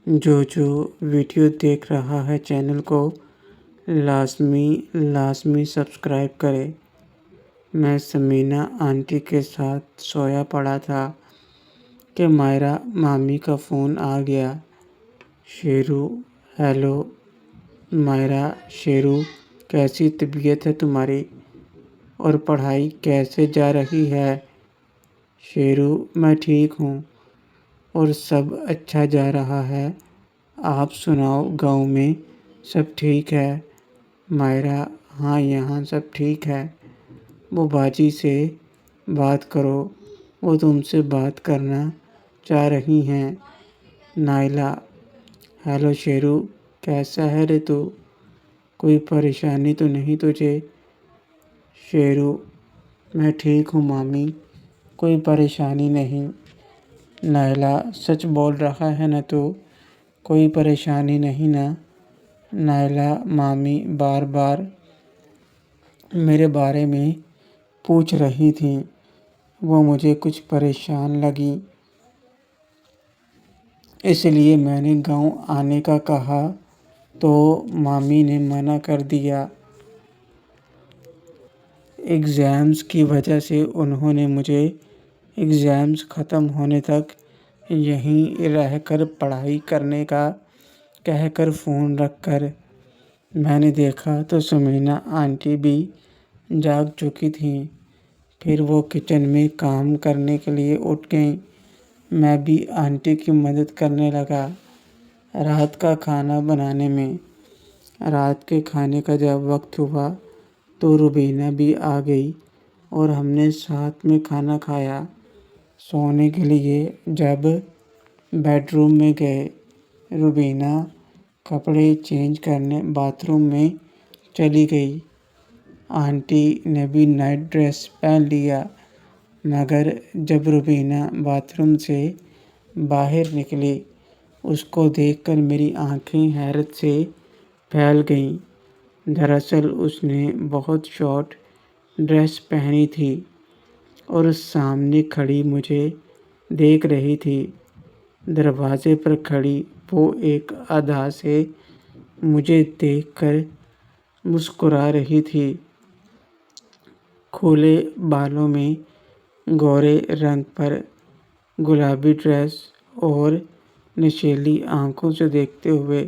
جو ویڈیو دیکھ رہا ہے چینل کو لازمی سبسکرائب کرے۔ میں سمینا آنٹی کے ساتھ سویا پڑا تھا کہ مائرہ مامی کا فون آ گیا۔ شیرو: ہیلو مائرہ۔ شیرو: کیسی طبیعت ہے تمہاری اور پڑھائی کیسے جا رہی ہے؟ شیرو: میں ٹھیک ہوں اور سب اچھا جا رہا ہے۔ آپ سناؤ، گاؤں میں سب ٹھیک ہے؟ مائرہ: ہاں یہاں سب ٹھیک ہے۔ وہ باجی سے بات کرو، وہ تم سے بات کرنا چاہ رہی ہیں۔ نائلہ: ہیلو شیرو، کیسا ہے رے تو؟ کوئی پریشانی تو نہیں تجھے؟ شیرو: میں ٹھیک ہوں مامی، کوئی پریشانی نہیں۔ نائلہ: سچ بول رہا ہے نا تو؟ کوئی پریشانی نہیں نا؟ نائلہ: مامی بار بار میرے بارے میں پوچھ رہی تھیں، وہ مجھے کچھ پریشان لگیں، اس لیے میں نے گاؤں آنے کا کہا تو مامی نے منع کر دیا۔ ایگزامز کی وجہ سے انہوں نے مجھے ایگزامز ختم ہونے تک یہیں رہ کر پڑھائی کرنے کا کہہ کر فون رکھ کر میں نے دیکھا تو سمینا آنٹی بھی جاگ چکی تھیں۔ پھر وہ کچن میں کام کرنے کے لیے اٹھ گئیں۔ میں بھی آنٹی کی مدد کرنے لگا رات کا کھانا بنانے میں۔ رات کے کھانے کا جب وقت ہوا تو روبینہ بھی آ گئی اور ہم نے ساتھ میں کھانا کھایا۔ سونے کے لیے جب بیڈ روم میں گئے، روبینہ کپڑے چینج کرنے باتھ روم میں چلی گئی۔ آنٹی نے بھی نائٹ ڈریس پہن لیا، مگر جب روبینہ باتھ روم سے باہر نکلی، اس کو دیکھ کر میری آنکھیں حیرت سے پھیل گئیں۔ دراصل اس نے بہت شارٹ ڈریس پہنی تھی اور سامنے کھڑی مجھے دیکھ رہی تھی۔ دروازے پر کھڑی وہ ایک ادا سے مجھے دیکھ کر مسکرا رہی تھی۔ کھلے بالوں میں گورے رنگ پر گلابی ڈریس اور نشیلی آنکھوں سے دیکھتے ہوئے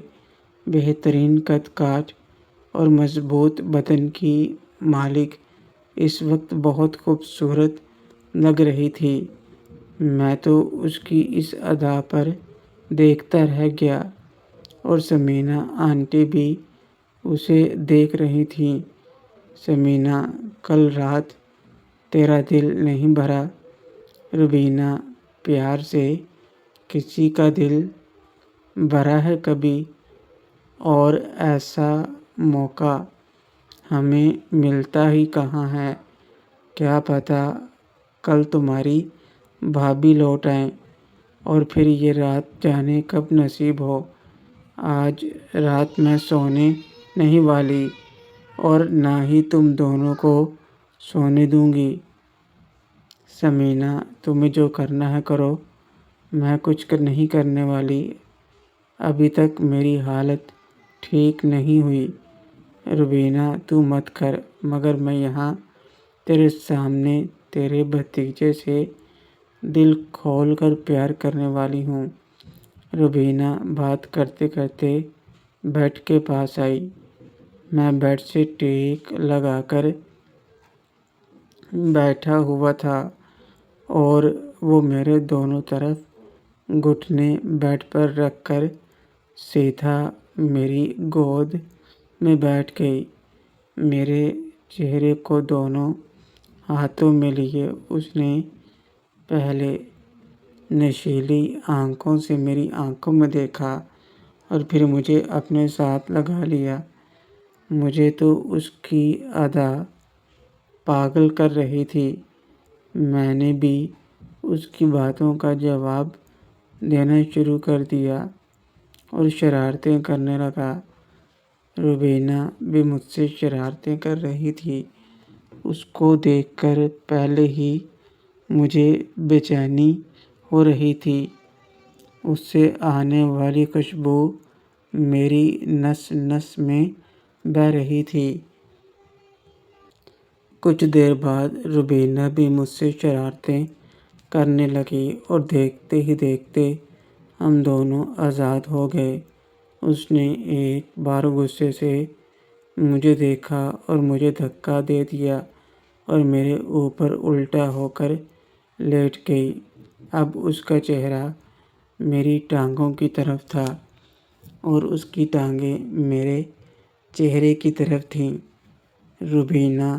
بہترین قد کاٹ اور مضبوط بدن کی مالک اس وقت بہت خوبصورت لگ رہی تھی۔ میں تو اس کی اس ادا پر دیکھتا رہ گیا اور سمینا آنٹی بھی اسے دیکھ رہی تھیں۔ سمینا: کل رات تیرا دل نہیں بھرا؟ روبینہ پیار سے: کسی کا دل بھرا ہے کبھی؟ اور ایسا موقع ہمیں ملتا ہی کہاں ہے؟ کیا پتہ کل تمہاری بھابھی لوٹ آئیں اور پھر یہ رات جانے کب نصیب ہو۔ آج رات میں سونے نہیں والی اور نہ ہی تم دونوں کو سونے دوں گی۔ سمینا: تمہیں جو کرنا ہے کرو، میں کچھ نہیں کرنے والی۔ ابھی تک میری حالت ٹھیک نہیں ہوئی۔ روبینہ: تو مت کر، مگر میں یہاں تیرے سامنے تیرے بھتیجے سے دل کھول کر پیار کرنے والی ہوں۔ روبینہ بات کرتے کرتے بیڈ کے پاس آئی۔ میں بیڈ سے ٹیک لگا کر بیٹھا ہوا تھا اور وہ میرے دونوں طرف گھٹنے بیڈ پر رکھ کر سیدھا میری گود میں بیٹھ گئی۔ میرے چہرے کو دونوں ہاتھوں میں لیے اس نے پہلے نشیلی آنکھوں سے میری آنکھوں میں دیکھا اور پھر مجھے اپنے ساتھ لگا لیا۔ مجھے تو اس کی ادا پاگل کر رہی تھی۔ میں نے بھی اس کی باتوں کا جواب دینا شروع کر دیا اور شرارتیں کرنے لگا۔ روبینہ بھی مجھ سے شرارتیں کر رہی تھی۔ اس کو دیکھ کر پہلے ہی مجھے بے چینی ہو رہی تھی اس سے آنے والی خوشبو میری نس نس میں بہہ رہی تھی۔ کچھ دیر بعد روبینہ بھی مجھ سے شرارتیں کرنے لگی اور دیکھتے ہی دیکھتے ہم دونوں آزاد ہو گئے۔ اس نے ایک بار غصے سے مجھے دیکھا اور مجھے دھکا دے دیا اور میرے اوپر الٹا ہو کر لیٹ گئی۔ اب اس کا چہرہ میری ٹانگوں کی طرف تھا اور اس کی ٹانگیں میرے چہرے کی طرف تھیں۔ روبینہ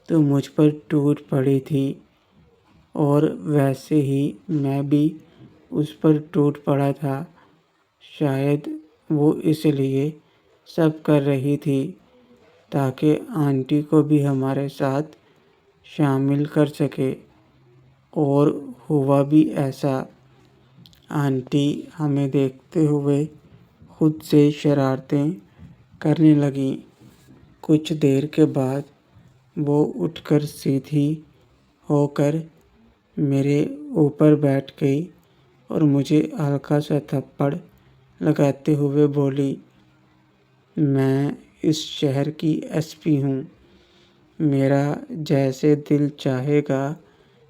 تو مجھ پر ٹوٹ پڑی تھی اور ویسے ہی میں بھی اس پر ٹوٹ پڑا تھا۔ شاید وہ اس لیے سب کر رہی تھی تاکہ آنٹی کو بھی ہمارے ساتھ شامل کر سکے، اور ہوا بھی ایسا۔ آنٹی ہمیں دیکھتے ہوئے خود سے شرارتیں کرنے لگیں۔ کچھ دیر کے بعد وہ اٹھ کر سیدھی ہو کر میرے اوپر بیٹھ گئی اور مجھے ہلکا سا تھپڑ لگاتے ہوئے بولی، میں اس شہر کی ایس پی ہوں، میرا جیسے دل چاہے گا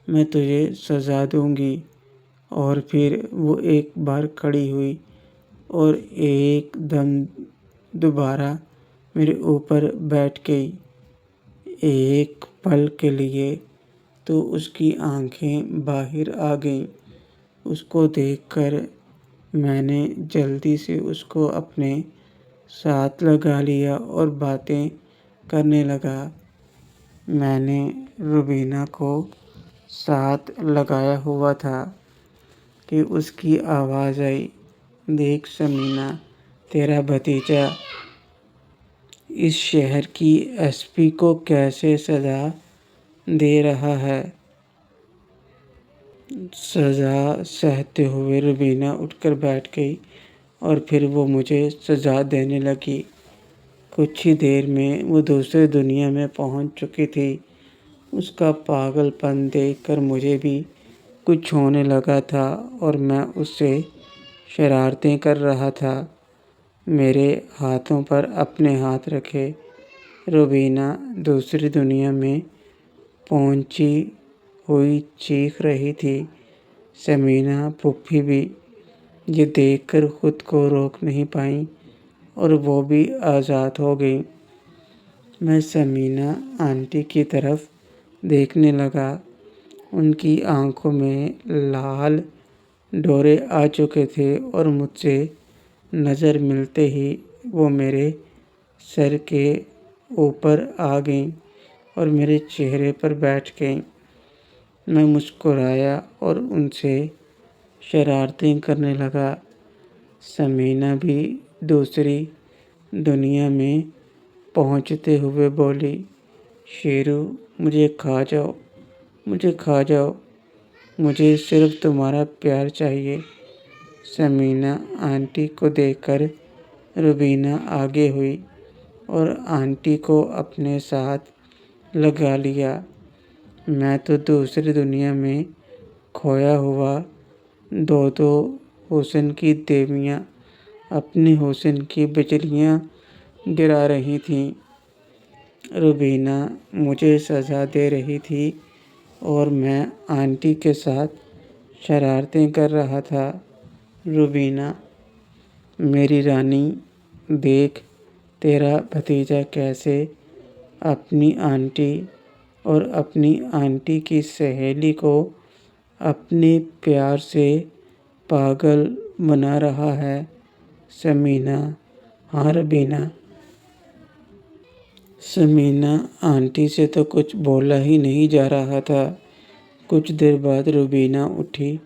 میں تجھے سزا دوں گی۔ اور پھر وہ ایک بار کھڑی ہوئی اور ایک دم دوبارہ میرے اوپر بیٹھ گئی۔ ایک پل کے لیے تو اس کی آنکھیں باہر آ گئیں۔ اس کو دیکھ کر میں نے جلدی سے اس کو اپنے ساتھ لگا لیا اور باتیں کرنے لگا۔ میں نے روبینہ کو ساتھ لگایا ہوا تھا کہ اس کی آواز آئی، دیکھ ثمینہ، تیرا بھتیجا اس شہر کی ایس پی کو کیسے سزا دے رہا ہے۔ سزا سہتے ہوئے روبینہ اٹھ کر بیٹھ گئی اور پھر وہ مجھے سزا دینے لگی۔ کچھ ہی دیر میں وہ دوسرے دنیا میں پہنچ چکی تھی۔ اس کا پاگل پن دیکھ کر مجھے بھی کچھ ہونے لگا تھا اور میں اس سے شرارتیں کر رہا تھا۔ میرے ہاتھوں پر اپنے ہاتھ رکھے روبینہ دوسری دنیا میں پہنچی ہوئی چیخ رہی تھی۔ ثمینہ پھوپھی بھی یہ دیکھ کر خود کو روک نہیں پائیں اور وہ بھی آزاد ہو گئیں۔ میں ثمینہ آنٹی کی طرف دیکھنے لگا۔ ان کی آنکھوں میں لال ڈورے آ چکے تھے اور مجھ سے نظر ملتے ہی وہ میرے سر کے اوپر آ گئیں اور میرے چہرے پر بیٹھ گئیں۔ میں مسکرایا اور ان سے شرارتیں کرنے لگا۔ ثمینہ بھی دوسری دنیا میں پہنچتے ہوئے بولی، شیرو، مجھے کھا جاؤ، مجھے کھا جاؤ، مجھے صرف تمہارا پیار چاہیے۔ ثمینہ آنٹی کو دیکھ کر روبینہ آگے ہوئی اور آنٹی کو اپنے ساتھ لگا لیا۔ میں تو دوسری دنیا میں کھویا ہوا دو حسن کی دیویاں اپنے حسن کی بجلیاں گرا رہی تھیں۔ روبینہ مجھے سزا دے رہی تھی اور میں آنٹی کے ساتھ شرارتیں کر رہا تھا۔ روبینہ، میری رانی، دیکھ تیرا بھتیجا کیسے اپنی آنٹی اور اپنی آنٹی کی سہیلی کو اپنے پیار سے پاگل بنا رہا ہے۔ ثمینہ، ہاں روبینہ۔ ثمینہ آنٹی سے تو کچھ بولا ہی نہیں جا رہا تھا۔ کچھ دیر بعد روبینہ اٹھی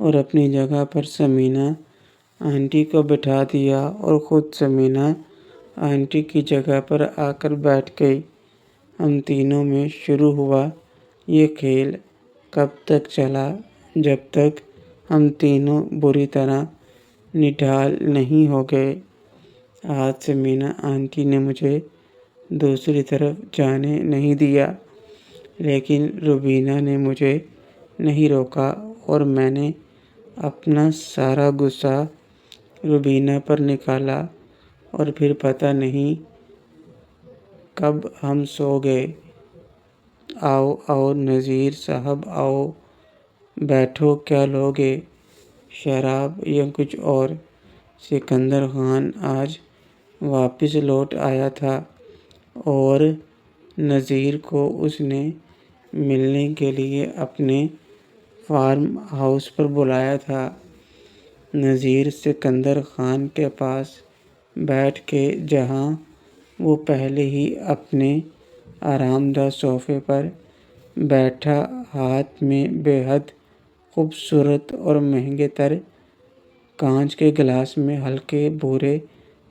اور اپنی جگہ پر ثمینہ آنٹی کو بٹھا دیا اور خود ثمینہ آنٹی کی جگہ پر آ کر بیٹھ گئی۔ ہم تینوں میں شروع ہوا یہ کھیل کب تک چلا، جب تک ہم تینوں بری طرح نڈھال نہیں ہو گئے۔ آج ثمینہ آنٹی نے مجھے دوسری طرف جانے نہیں دیا، لیکن روبینہ نے مجھے نہیں روکا اور میں نے اپنا سارا غصہ روبینہ پر نکالا اور پھر پتہ نہیں کب ہم سو گئے۔ آؤ آؤ نذیر صاحب آؤ، بیٹھو، کیا لوگے؟ شراب یا کچھ اور؟ سکندر خان آج واپس لوٹ آیا تھا اور نذیر کو اس نے ملنے کے لیے اپنے فارم ہاؤس پر بلایا تھا۔ نذیر سکندر خان کے پاس بیٹھ کے، جہاں وہ پہلے ہی اپنے آرام دہ صوفے پر بیٹھا، ہاتھ میں بے حد خوبصورت اور مہنگے تر کانچ کے گلاس میں ہلکے بھورے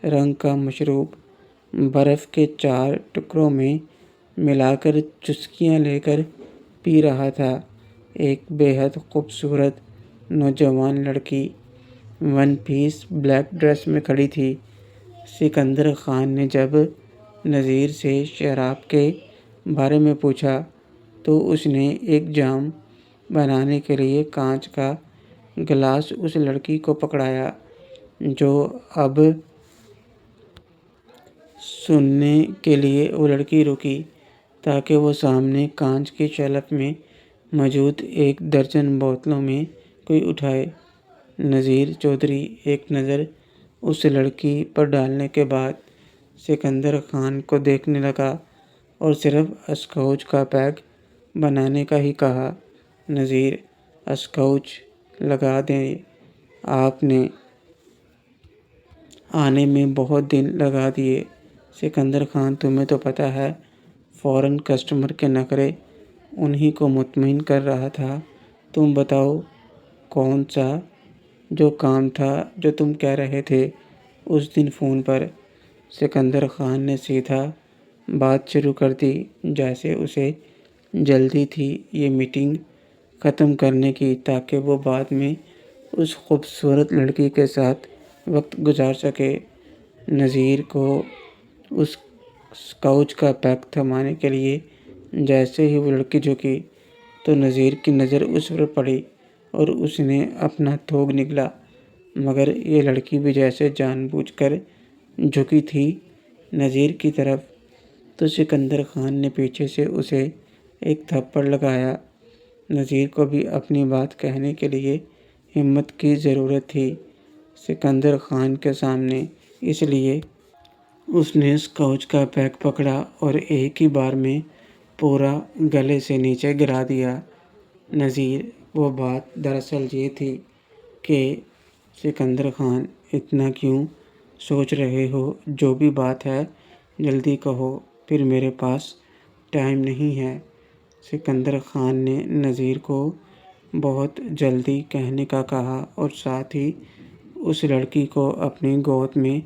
رنگ کا مشروب برف کے 4 ٹکڑوں میں ملا کر چسکیاں لے کر پی رہا تھا۔ ایک بے حد خوبصورت نوجوان لڑکی ون پیس بلیک ڈریس میں کھڑی تھی۔ سکندر خان نے جب نذیر سے شراب کے بارے میں پوچھا تو اس نے ایک جام بنانے کے لیے کانچ کا گلاس اس لڑکی کو پکڑایا، جو اب سننے کے لیے وہ لڑکی رکی تاکہ وہ سامنے کانچ کی شیلف میں موجود 1 درجن بوتلوں میں کوئی اٹھائے۔ نذیر چودھری ایک نظر اس لڑکی پر ڈالنے کے بعد سکندر خان کو دیکھنے لگا اور صرف اسکوچ کا پیک بنانے کا ہی کہا۔ نذیر، اسکوچ لگا دیں، آپ نے آنے میں بہت دن لگا دیے۔ سکندر خان، تمہیں تو پتہ ہے فوراً کسٹمر کے نخرے، انہی کو مطمئن کر رہا تھا۔ تم بتاؤ کون سا جو کام تھا جو تم کہہ رہے تھے اس دن فون پر؟ سکندر خان نے سیدھا بات شروع کر دی، جیسے اسے جلدی تھی یہ میٹنگ ختم کرنے کی تاکہ وہ بعد میں اس خوبصورت لڑکی کے ساتھ وقت گزار سکے۔ نذیر کو اس اسکوچ کا پیک تھمانے کے لیے جیسے ہی وہ لڑکی جھکی تو نذیر کی نظر اس پر پڑی اور اس نے اپنا تھوک نگلا، مگر یہ لڑکی بھی جیسے جان بوجھ کر جھکی تھی نذیر کی طرف، تو سکندر خان نے پیچھے سے اسے ایک تھپڑ لگایا۔ نذیر کو بھی اپنی بات کہنے کے لیے ہمت کی ضرورت تھی سکندر خان کے سامنے، اس لیے اس نے اسکوچ کا پیک پکڑا اور ایک ہی بار میں پورا گلے سے نیچے گرا دیا۔ نذیر، وہ بات دراصل یہ تھی کہ سکندر خان، اتنا کیوں سوچ رہے ہو؟ جو بھی بات ہے جلدی کہو، پھر میرے پاس ٹائم نہیں ہے۔ سکندر خان نے نذیر کو بہت جلدی کہنے کا کہا اور ساتھ ہی اس لڑکی کو اپنی گود میں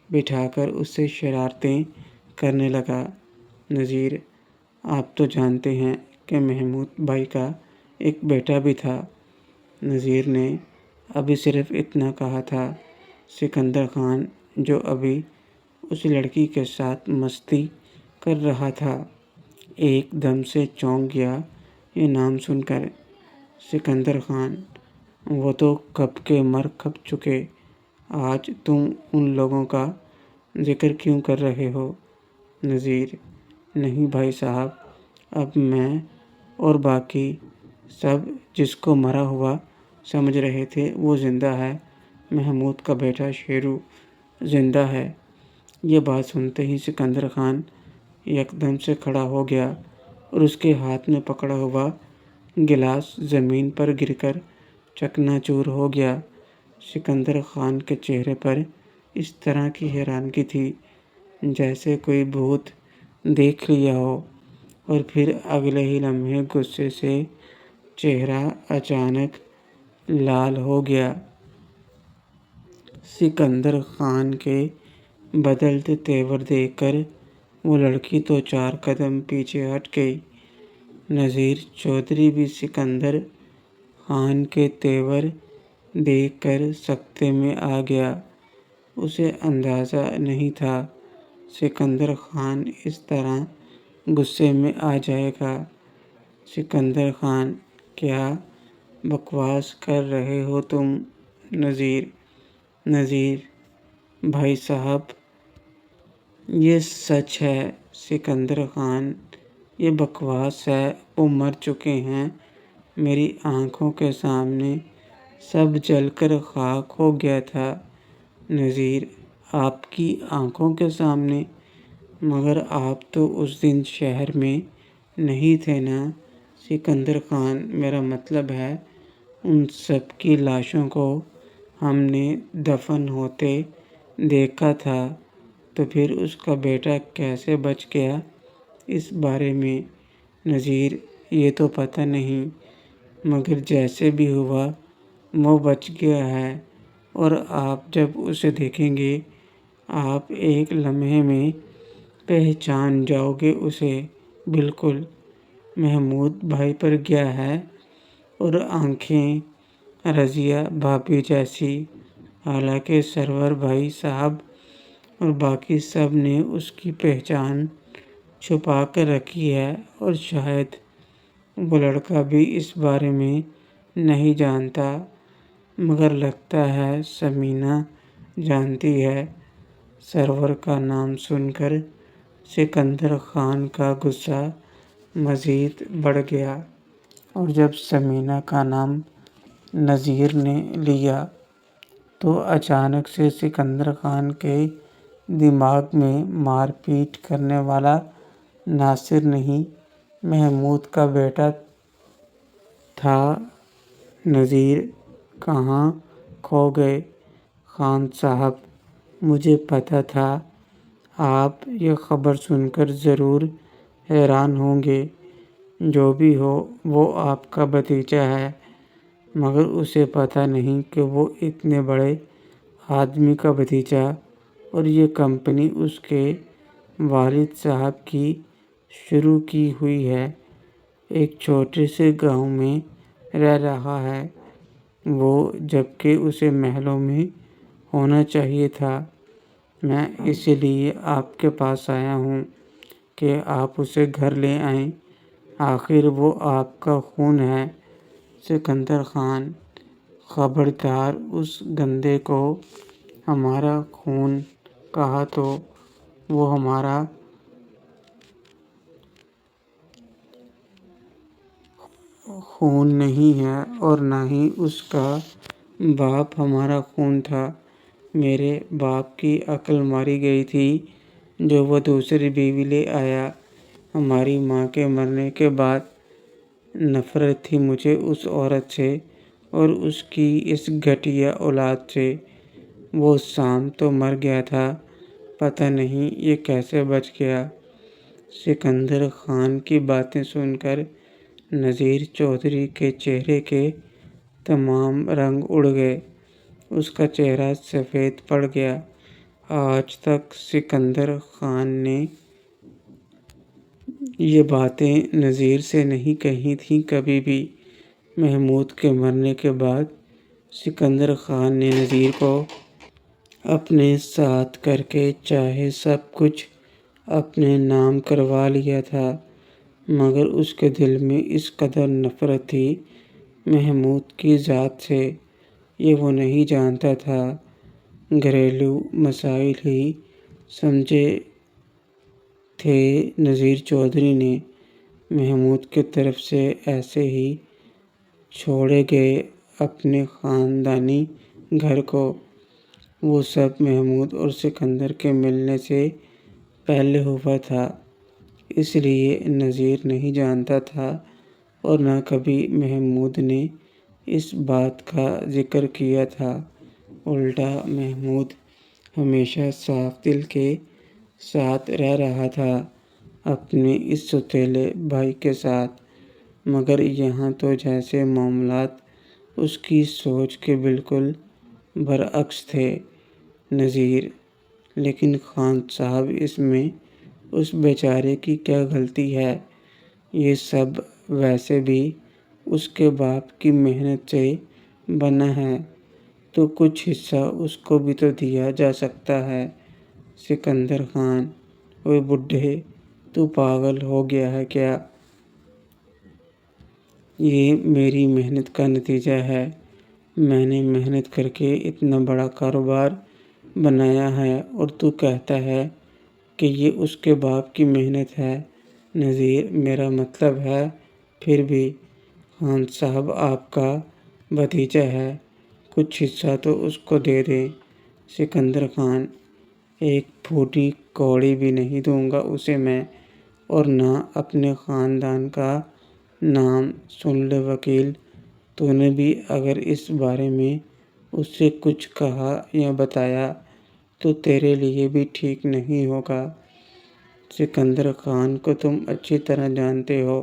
بٹھا کر اس سے شرارتیں کرنے لگا۔ نذیر، آپ تو جانتے ہیں کہ محمود بھائی کا ایک بیٹا بھی تھا۔ نذیر نے ابھی صرف اتنا کہا تھا۔ سکندر خان، جو ابھی اس لڑکی کے ساتھ مستی کر رہا تھا، ایک دم سے چونک گیا یہ نام سن کر۔ سکندر خان، وہ تو کب کے مر کھپ چکے، آج تم ان لوگوں کا ذکر کیوں کر رہے ہو؟ نذیر، نہیں بھائی صاحب، اب میں اور باقی سب جس کو مرا ہوا سمجھ رہے تھے وہ زندہ ہے۔ محمود کا بیٹا شیرو زندہ ہے۔ یہ بات سنتے ہی سکندر خان یکدم سے کھڑا ہو گیا اور اس کے ہاتھ میں پکڑا ہوا گلاس زمین پر گر کر چکنا چور ہو گیا۔ سکندر خان کے چہرے پر اس طرح کی حیرانگی تھی جیسے کوئی بھوت دیکھ لیا ہو، اور پھر اگلے ہی لمحے غصے سے چہرہ اچانک لال ہو گیا۔ سکندر خان کے بدلتے تیور دیکھ کر وہ لڑکی تو 4 قدم پیچھے ہٹ گئی۔ نذیر چودھری بھی سکندر خان کے تیور دیکھ کر سکتے میں آ گیا۔ اسے اندازہ نہیں تھا سکندر خان اس طرح غصے میں آ جائے گا۔ سکندر خان، کیا بکواس کر رہے ہو تم نذیر۔ نذیر: بھائی صاحب، یہ سچ ہے سکندر خان، یہ بکواس ہے، وہ مر چکے ہیں، میری آنکھوں کے سامنے سب جل کر خاک ہو گیا تھا۔ نذیر: آپ کی آنکھوں کے سامنے؟ مگر آپ تو اس دن شہر میں نہیں تھے نا؟ سکندر خان: میرا مطلب ہے ان سب کی لاشوں کو ہم نے دفن ہوتے دیکھا تھا، تو پھر اس کا بیٹا کیسے بچ گیا، اس بارے میں نذیر: یہ تو پتہ نہیں، مگر جیسے بھی ہوا وہ بچ گیا ہے، اور آپ جب اسے دیکھیں گے آپ ایک لمحے میں پہچان جاؤ گے اسے بالکل۔ محمود بھائی پر گیا ہے، اور آنکھیں رضیہ بھابی جیسی، حالانکہ سرور بھائی صاحب اور باقی سب نے اس کی پہچان چھپا کر رکھی ہے، اور شاید وہ لڑکا بھی اس بارے میں نہیں جانتا، مگر لگتا ہے ثمینہ جانتی ہے۔ سرور کا نام سن کر سکندر خان کا غصہ مزید بڑھ گیا، اور جب ثمینہ کا نام نذیر نے لیا تو اچانک سے سکندر خان کے دماغ میں مار پیٹ کرنے والا ناصر نہیں، محمود کا بیٹا تھا۔ نذیر: کہاں کھو گئے خان صاحب؟ مجھے پتہ تھا آپ یہ خبر سن کر ضرور حیران ہوں گے، جو بھی ہو وہ آپ کا بھتیجا ہے، مگر اسے پتہ نہیں کہ وہ اتنے بڑے آدمی کا بھتیجا، اور یہ کمپنی اس کے والد صاحب کی شروع کی ہوئی ہے، ایک چھوٹے سے گاؤں میں رہ رہا ہے وہ، جبکہ اسے محلوں میں ہونا چاہیے تھا۔ میں اسی لیے آپ کے پاس آیا ہوں کہ آپ اسے گھر لے آئیں، آخر وہ آپ کا خون ہے۔ سکندر خان: خبردار، اس گندے کو ہمارا خون کہا تو وہ ہمارا خون نہیں ہے، اور نہ ہی اس کا باپ ہمارا خون تھا۔ میرے باپ کی عقل ماری گئی تھی جو وہ دوسری بیوی لے آیا۔ ہماری ماں کے مرنے کے بعد نفرت تھی مجھے اس عورت سے اور اس کی اس گھٹیا اولاد سے۔ وہ سام تو مر گیا تھا، پتہ نہیں یہ کیسے بچ گیا۔ سکندر خان کی باتیں سن کر نذیر چودھری کے چہرے کے تمام رنگ اڑ گئے، اس کا چہرہ سفید پڑ گیا۔ آج تک سکندر خان نے یہ باتیں نذیر سے نہیں کہی تھیں کبھی بھی۔ محمود کے مرنے کے بعد سکندر خان نے نذیر کو اپنے ساتھ کر کے چاہے سب کچھ اپنے نام کروا لیا تھا، مگر اس کے دل میں اس قدر نفرت تھی محمود کی ذات سے، یہ وہ نہیں جانتا تھا۔ گھریلو مسائل ہی سمجھے تھے نذیر چودھری نے محمود کی طرف سے ایسے ہی چھوڑے گئے اپنے خاندانی گھر کو۔ وہ سب محمود اور سکندر کے ملنے سے پہلے ہوا تھا، اس لیے نذیر نہیں جانتا تھا، اور نہ کبھی محمود نے اس بات کا ذکر کیا تھا۔ الٹا محمود ہمیشہ صاف دل کے ساتھ رہ رہا تھا اپنے اس سوتیلے بھائی کے ساتھ، مگر یہاں تو جیسے معاملات اس کی سوچ کے بالکل برعکس تھے۔ نذیر: لیکن خان صاحب، اس میں اس بیچارے کی کیا غلطی ہے؟ یہ سب ویسے بھی اس کے باپ کی محنت سے بنا ہے، تو کچھ حصہ اس کو بھی تو دیا جا سکتا ہے۔ سکندر خان: اوئے بڈھے، تو پاگل ہو گیا ہے کیا؟ یہ میری محنت کا نتیجہ ہے۔ میں نے محنت کر کے اتنا بڑا کاروبار بنایا ہے اور تو کہتا ہے کہ یہ اس کے باپ کی محنت ہے۔ نذیر: میرا مطلب ہے پھر بھی خان صاحب آپ کا بھتیجا ہے، کچھ حصہ تو اس کو دے دیں۔ سکندر خان: ایک پھوٹی کوڑی بھی نہیں دوں گا اسے میں، اور نہ اپنے خاندان کا نام۔ سن لے وکیل، تو نے بھی اگر اس بارے میں اس سے کچھ کہا یا بتایا تو تیرے لیے بھی ٹھیک نہیں ہوگا۔ سکندر خان کو تم اچھی طرح جانتے ہو۔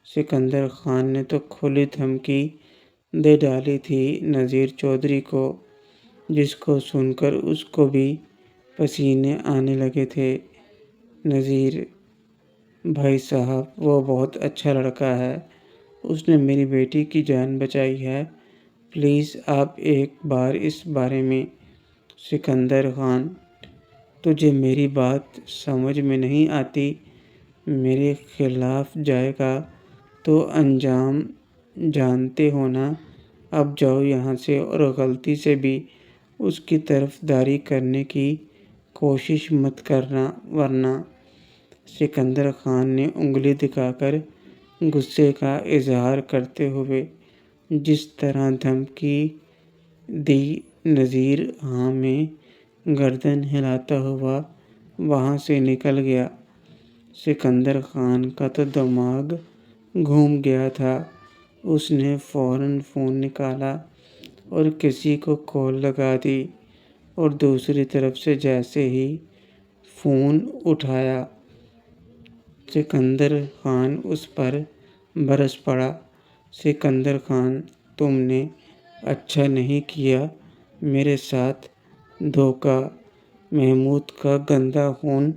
سکندر خان نے تو کھلی دھمکی دے ڈالی تھی نذیر چودھری کو، جس کو سن کر اس کو بھی پسینے آنے لگے تھے۔ نذیر: بھائی صاحب، وہ بہت اچھا لڑکا ہے، اس نے میری بیٹی کی جان بچائی ہے، پلیز آپ ایک بار اس بارے میں۔ سکندر خان: تجھے میری بات سمجھ میں نہیں آتی؟ میرے خلاف جائے گا تو انجام جانتے ہو نا۔ اب جاؤ یہاں سے اور غلطی سے بھی اس کی طرفداری کرنے کی کوشش مت کرنا ورنہ۔ سکندر خان نے انگلی دکھا کر غصے کا اظہار کرتے ہوئے جس طرح دھمکی دی، نذیر ہاں میں گردن ہلاتا ہوا وہاں سے نکل گیا۔ سکندر خان کا تو دماغ گھوم گیا تھا۔ اس نے فوراً فون نکالا اور کسی کو کال لگا دی، اور دوسری طرف سے جیسے ہی فون اٹھایا، سکندر خان اس پر برس پڑا۔ سکندر خان: تم نے اچھا نہیں کیا میرے ساتھ دھوکہ۔ محمود کا گندا خون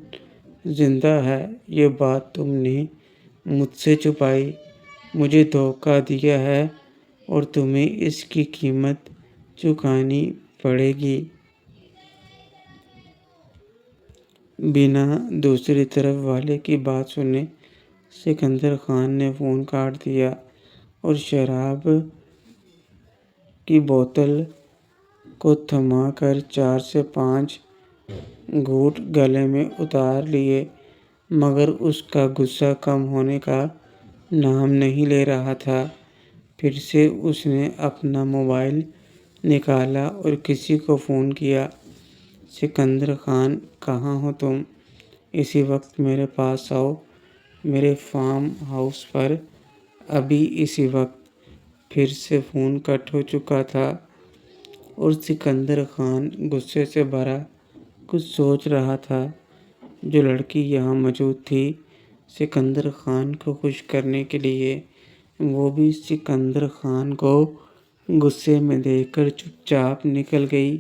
زندہ ہے، یہ بات تم نے مجھ سے چھپائی، مجھے دھوکہ دیا ہے اور تمہیں اس کی قیمت چکانی پڑے گی۔ بنا دوسری طرف والے کی بات سنے سکندر خان نے فون کاٹ دیا اور شراب کی بوتل کو تھما کر 4 سے 5 گھونٹ گلے میں اتار لیے، مگر اس کا غصہ کم ہونے کا نام نہیں لے رہا تھا۔ پھر سے اس نے اپنا موبائل نکالا اور کسی کو فون کیا۔ سکندر خان: کہاں ہو تم؟ اسی وقت میرے پاس آؤ، میرے فارم ہاؤس پر، ابھی اسی وقت۔ پھر سے فون کٹ ہو چکا تھا اور سکندر خان غصے سے بھرا کچھ سوچ رہا تھا۔ جو لڑکی یہاں موجود تھی، سکندر خان کو خوش کرنے کے لیے، وہ بھی سکندر خان کو غصے میں دیکھ کر چپ چاپ نکل گئی۔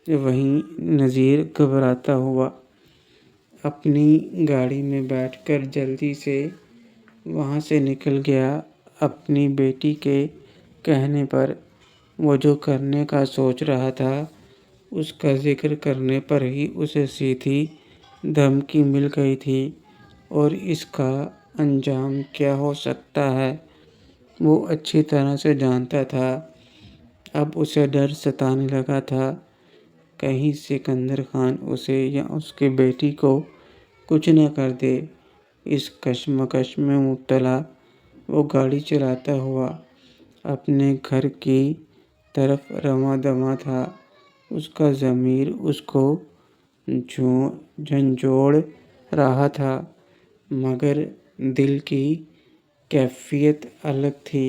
وہیں نذیر گھبراتا ہوا اپنی گاڑی میں بیٹھ کر جلدی سے وہاں سے نکل گیا۔ اپنی بیٹی کے کہنے پر وہ جو کرنے کا سوچ رہا تھا، اس کا ذکر کرنے پر ہی اسے سیدھی دھمکی مل گئی تھی، اور اس کا انجام کیا ہو سکتا ہے وہ اچھی طرح سے جانتا تھا۔ اب اسے ڈر ستانے لگا تھا، کہیں سکندر خان اسے یا اس کی بیٹی کو کچھ نہ کر دے۔ اس کشمکش میں مبتلا وہ گاڑی چلاتا ہوا اپنے گھر کی طرف رواں دواں تھا۔ اس کا ضمیر اس کو جھنجھوڑ رہا تھا، مگر دل کی کیفیت الگ تھی۔